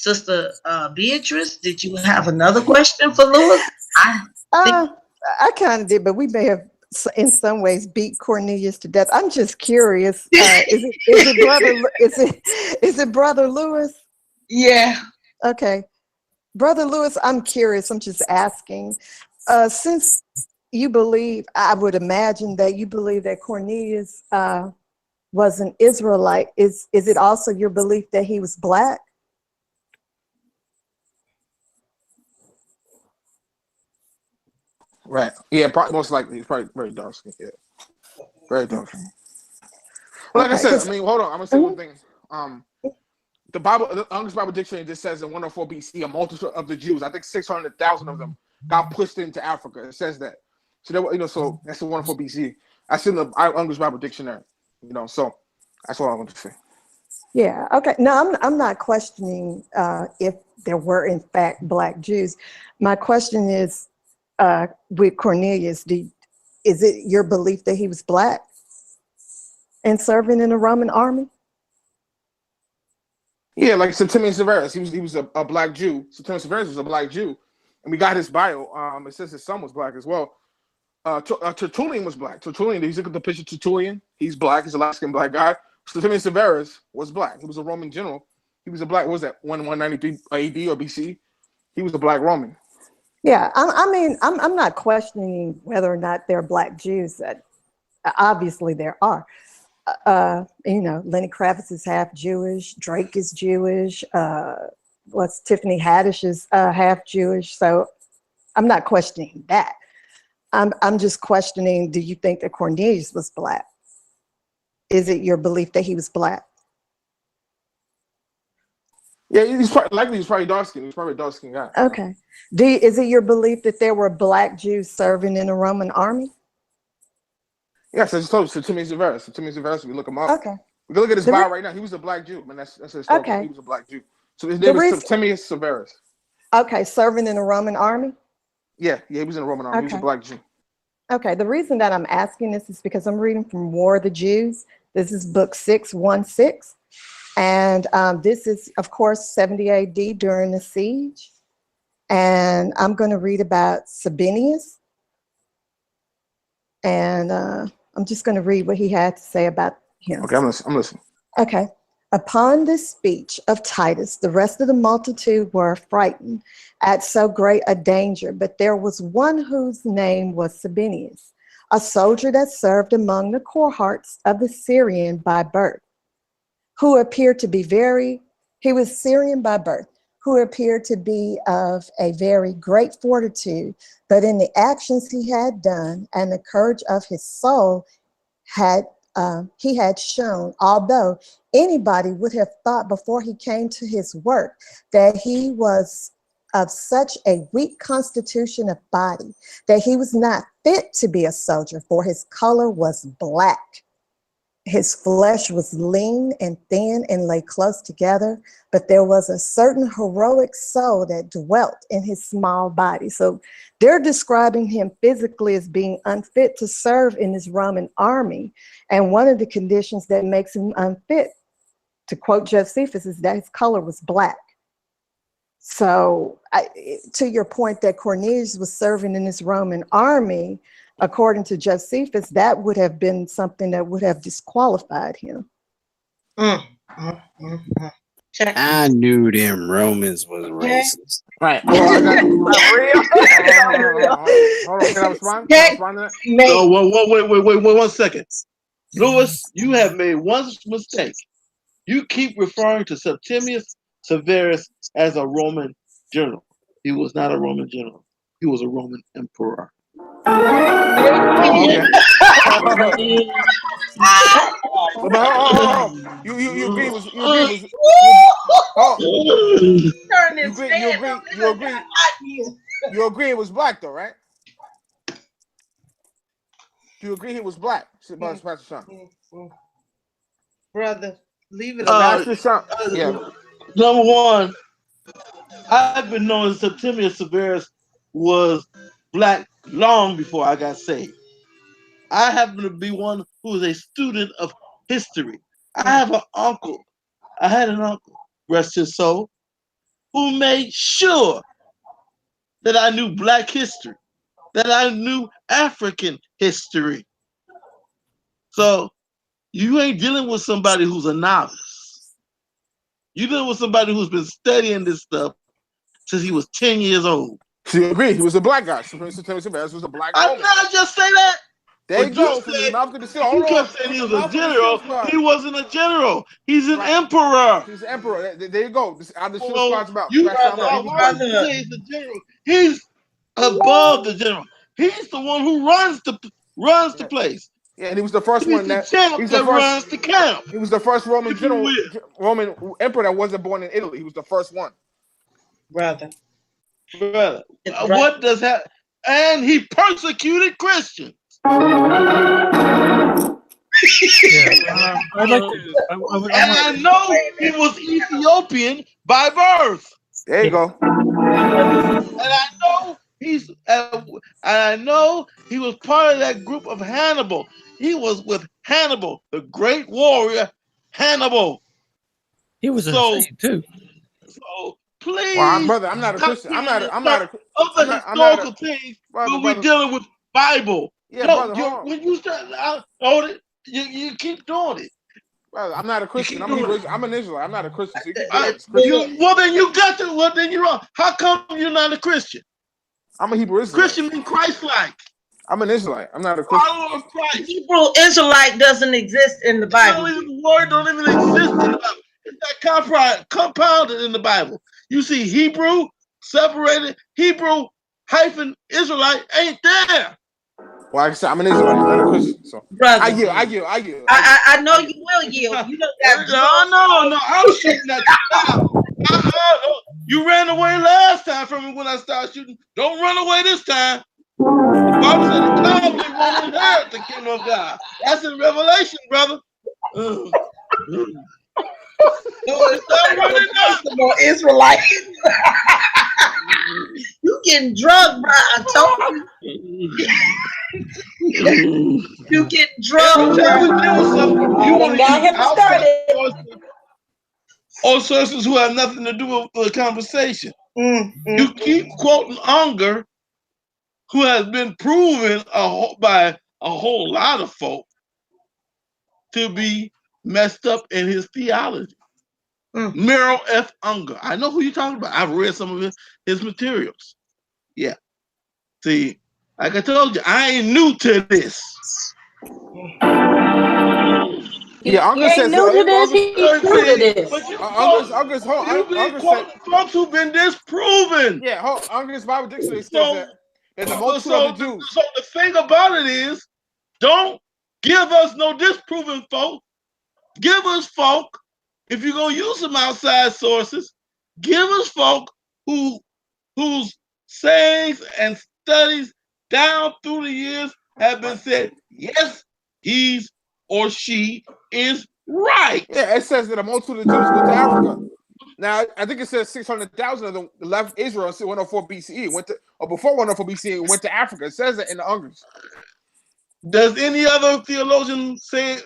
Sister Beatrice, did you have another question for Lewis? I think I kind of did, but we may have, in some ways, beat Cornelius to death. I'm just curious. Is it Brother Lewis? Yeah. Okay, Brother Lewis. I'm curious. I'm just asking. Since you believe, I would imagine that you believe that Cornelius was an Israelite. Is it also your belief that he was black? Right. Yeah, probably, most likely. He's probably very dark skin. Yeah. Very dark skin. Well, like I Okay, said, I because mean, hold on. I'm going to say one thing. The Bible, the English Bible Dictionary just says in 104 BC, a multitude of the Jews, I think 600,000 of them got pushed into Africa. It says that. So, so that's the 104 BC. That's in the English Bible Dictionary. So that's all I want to say. yeah, okay. No, I'm not questioning if there were in fact black Jews. My question is, with Cornelius, is it your belief that he was black and serving in the Roman army? Yeah, like Septimius Severus, he was a black Jew. Septimius Severus was a black Jew, and we got his bio. It says his son was black as well. Tertullian was black. Tertullian, you look at the picture of Tertullian, he's black. He's a light-skinned black guy. Septimius Severus was black. He was a Roman general. He was a black. What was that? 193 AD or BC? He was a black Roman. Yeah, I mean, I'm not questioning whether or not there are black Jews. Obviously, there are. Lenny Kravitz is half Jewish. Drake is Jewish. Tiffany Haddish is half Jewish. So I'm not questioning that. I'm just questioning, do you think that Cornelius was black? Is it your belief that he was black? Yeah, he's probably dark skinned. He's probably a dark skinned guy. Okay. Is it your belief that there were black Jews serving in the Roman army? Yes, I just told you, Septimius Severus. Septimius Severus, we look him up. Okay. We can look at his bio right now. He was a black Jew. Man, that's historical. Okay. He was a black Jew. So his name is Septimius Severus. Okay, serving in the Roman army? Yeah, he was in the Roman army. Okay. He was a black Jew. Okay, the reason that I'm asking this is because I'm reading from War of the Jews. This is book 616. And this is, of course, 70 AD during the siege. And I'm going to read about Sabinius. And I'm just going to read what he had to say about him. Okay, I'm listening. Okay. Upon this speech of Titus, the rest of the multitude were frightened at so great a danger, but there was one whose name was Sabinius, a soldier that served among the cohorts of the Syrian by birth, who appeared to be he was Syrian by birth, who appeared to be of a very great fortitude, but in the actions he had done and the courage of his soul he had shown, although anybody would have thought before he came to his work that he was of such a weak constitution of body that he was not fit to be a soldier, for his color was black. His flesh was lean and thin and lay close together, but there was a certain heroic soul that dwelt in his small body. So they're describing him physically as being unfit to serve in this Roman army. And one of the conditions that makes him unfit, to quote Josephus, is that his color was black. So to your point that Cornelius was serving in this Roman army, according to Josephus, that would have been something that would have disqualified him. I knew them Romans was racist. Right. Hold on. Can I respond? Can I respond to that? No, wait 1 second. Lewis, you have made one mistake. You keep referring to Septimius Severus as a Roman general. He was not a Roman general. He was a Roman emperor. Okay. You agree was you agree it was black though, right? You agree he was black? Pastor Sean. Brother, leave it. Yeah. Number one, I've been knowing Septimius Severus was black long before I got saved. I happen to be one who is a student of history. I have an uncle. I had an uncle, rest his soul, who made sure that I knew Black history, that I knew African history. So you ain't dealing with somebody who's a novice. You're dealing with somebody who's been studying this stuff since he was 10 years old. So you agree? He was a black guy. Timothy Severus was a black I Roman. not just say that. There you go. From his mouth to the seal. You kept saying he was a general. He wasn't a general. He's an emperor. He's an emperor. There you go. This out the Well, squad's about. He's the general. He's above the general. He's the one who runs the place. Yeah, and he was the first He's one the that champ that runs the camp. He was the first Roman emperor that wasn't born in Italy. He was the first one. Brother. What does that? And he persecuted Christians. Yeah. I'd like to. And I know he was Ethiopian by birth. There you go. And I know he was part of that group of Hannibal. He was with Hannibal, the great warrior Hannibal. He was a saint too. So please, well, brother, I'm not a Christian. I'm not a historical things. But we're dealing with Bible. Yeah, no, brother. When you start hold it, you keep doing it. Brother, I'm not a Christian. I'm an Israelite. I'm not a Christian. So well, then you got to. Well, then you're wrong. How come you're not a Christian? I'm a Hebrew Israelite. Christian means Christ-like. I'm an Israelite. I'm not a Christian. Follower of Christ. Hebrew Israelite doesn't exist in the Bible. The word don't even exist in the Bible. It's not compounded in the Bible. You see Hebrew separated. Hebrew hyphen Israelite ain't there. Well, like I said, I'm an Israelite. I'm not a Christian. So brother, I yield. I know you will yield. You don't got no. I'm shooting at you now. You ran away last time from me when I started shooting. Don't run away this time. The Bible said the godly won't inherit the kingdom of God. That's in Revelation, brother. Stop running now. More Israelite. You getting drugged, bro. I told you. You getting drugged. Every time we deal with something, you want to get started. Or sources who have nothing to do with the conversation. You keep quoting Unger, who has been proven by a whole lot of folk to be messed up in his theology. Merrill F. Unger. I know who you're talking about. I've read some of his materials. Yeah. See, like I told you, I ain't new to this. Yeah, Uncle says new to this. He's true to this. Uncle's folks who've been disproven. Yeah, Uncle's Bible Dictionary says that there's a multitude of the Jews. So the thing about it is, don't give us no disproven folk. Give us folk, if you're gonna use some outside sources, give us folk whose sayings and studies down through the years have been said, yes, he's or she is right. Yeah, it says that a multitude of Jews went to Africa. Now, I think it says 600,000 of them left Israel in 104 BCE. Before 104 BCE, went to Africa. It says that in the Ungers. Does any other theologian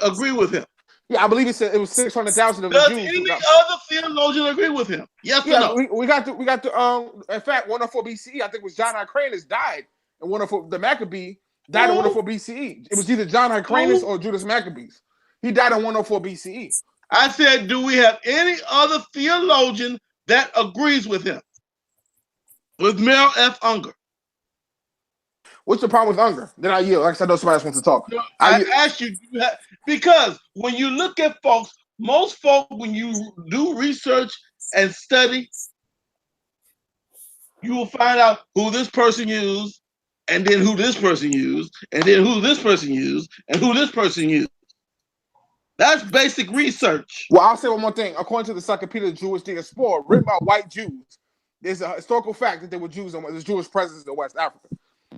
agree with him? Yeah, I believe it said it was 600,000 of the Jews. Does any other theologian agree with him? Yes or no? We got the in fact, 104 BCE, I think it was John Hyrcanus died in 104. The Maccabee died in 104 BCE. It was either John Hyrcanus or Judas Maccabees. He died in 104 BCE. I said, do we have any other theologian that agrees with him? With Merrill F. Unger. What's the problem with Unger? Then I yield. Like I said, I know somebody else wants to talk. No, I asked you, because when you look at folks, most folks, when you do research and study, you will find out who this person used, and then who this person used, and then who this person used, and who this person used. That's basic research. Well, I'll say one more thing. According to the Encyclopedia of Jewish Diaspora, written by white Jews, there's a historical fact that there were Jews and there's Jewish presence in West Africa.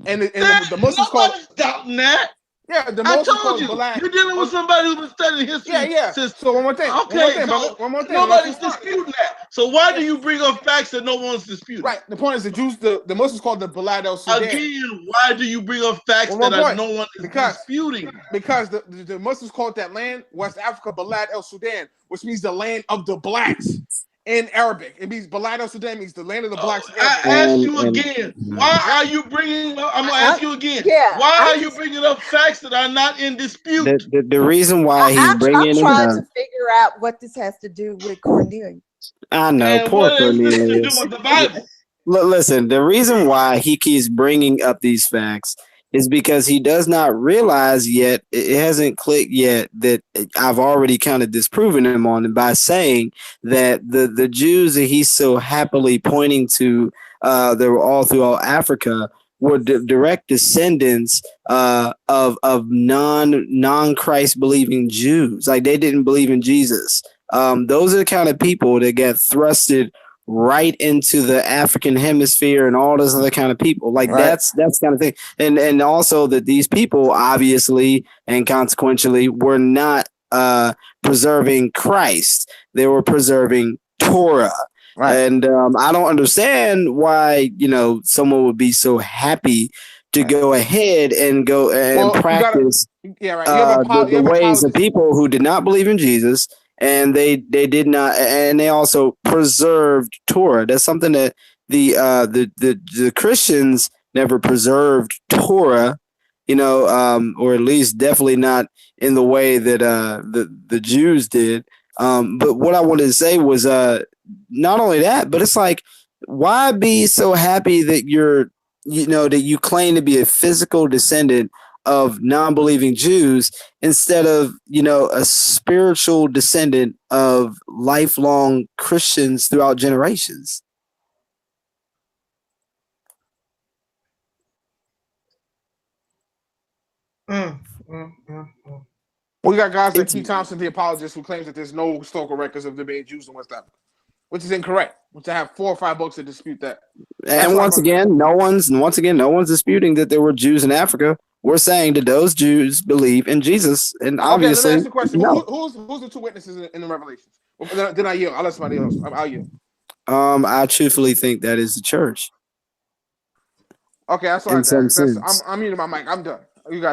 And the Muslims call it doubting that. Yeah, the I Muslims told you, you're dealing with somebody who's been studying history. Yeah. So one more thing. Okay, one more thing. Nobody's disputing that. So why do you bring up facts that no one's disputing? Right. The point is the Jews, the Muslims call the Balad el Sudan. Again, why do you bring up facts that no one is disputing? Because the Muslims call that land, West Africa, Balad el Sudan, which means the land of the blacks. in Arabic. It means Balad Sudan means the land of the blacks. I ask you again. Why are you bringing up? I'm gonna ask you again. Yeah, Why are you bringing up facts that are not in dispute? The reason why he's I'm bringing it trying up, to figure out what this has to do with Cornelius. I know, And poor what is this to do Cornelius. with the Bible? Listen, the reason why he keeps bringing up these facts is because he does not realize yet, it hasn't clicked yet, that I've already kind of disproven him on it by saying that the Jews that he's so happily pointing to, that were all throughout Africa, were direct descendants of non Christ believing Jews. Like, they didn't believe in Jesus. Those are the kind of people that get thrusted right into the African hemisphere and all those other kind of people. Like, Right. that's kind of thing. And also that these people obviously and consequentially were not preserving Christ. They were preserving Torah. Right. And I don't understand why, someone would be so happy to go ahead and go and practice the ways of people who did not believe in Jesus, and they did not, and they also preserved Torah. That's something that the Christians never preserved Torah, or at least definitely not in the way that the Jews did. But what I wanted to say was not only that, but it's like, why be so happy that that you claim to be a physical descendant of non-believing Jews instead of, a spiritual descendant of lifelong Christians throughout generations? We got guys like T. Thompson, the apologist, who claims that there's no historical records of there being Jews in West Africa, which is incorrect. Which I have 4 or 5 books that dispute that. And once again, no one's disputing that there were Jews in Africa. We're saying that those Jews believe in Jesus, and obviously, let me ask you a question. no. Who's the 2 witnesses in the Revelations? Well, then I yield. I'll let somebody else. I'll yield. I truthfully think that is the church. Okay, that's all In right. some sense. I'm muting my mic. I'm done. You guys.